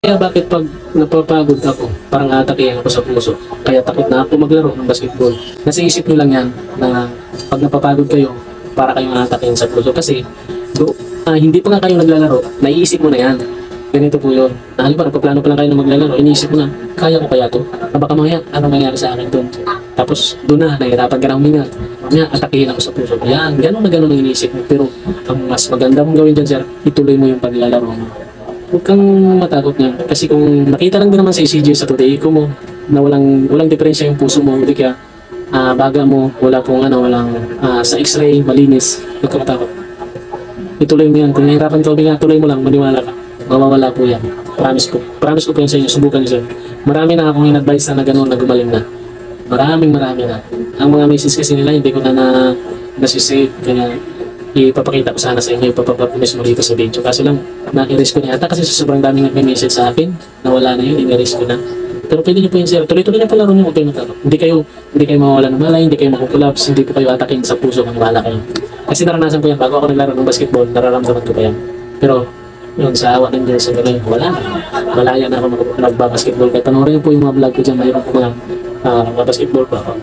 Kaya bakit pag napapagod ako, parang atakihin ako sa puso. Kaya takot na ako maglaro ng basketball. Nasa isip nyo lang yan na pag napapagod kayo, para kayong atakihin sa puso. Kasi hindi pa nga kayo naglalaro, naiisip mo na yan. Ganito po yun. Halimbawa, nagpaplano pa lang kayo na maglalaro, iniisip mo na, kaya ko kaya to? Baka mamaya, ano mangyari sa akin doon? Tapos doon na, nahihirapan ka na huminga. Mamaya, atakihin ako sa puso. Yan, gano'n na gano'n ang iniisip mo. Pero ang mas maganda mong gawin dyan, sir, ituloy mo yung paglalaro mo. Huwag kang matakot niya. Kasi kung nakita lang din naman sa ECG sa today ko mo na walang diferensya yung puso mo, hindi kaya baga mo, wala pong walang sa x-ray, malinis, huwag kang matakot. Ituloy mo yan. Kung nahirapan ka, tuloy mo lang, maniwala ka. Mawawala po yan. Promise ko. Promise ko po yan sa inyo. Subukan niyo, sir. Marami na akong in-advise na gano'n na gumaling na. Marami na. Ang mga messages kasi nila, hindi ko na nasisave. Kaya ipapakita ko sana sa inyo, ipapapunis mo dito sa video. Kaso lang, na-erase ko na yata kasi sa sobrang daming nag-message sa akin, nawala na yun, in-erase ko na. Pero pwede nyo po yun, sir. Tuloy-tuloy na palaro nyo, huwag kayo matakot. Hindi kayo mawawala ng malay, hindi kayo makukulaps, hindi po kayo atakin sa puso kung wala kayo. Kasi naranasan ko yan, bago ako naglaro ng basketball, nararamdaman ko pa yan. Pero, yun, sa awa ng Diyos, wala. Malaya na ako mag-basketball. Kaya panoorin po yung mga vlog ko dyan, mayroon po mga basketball pa ako.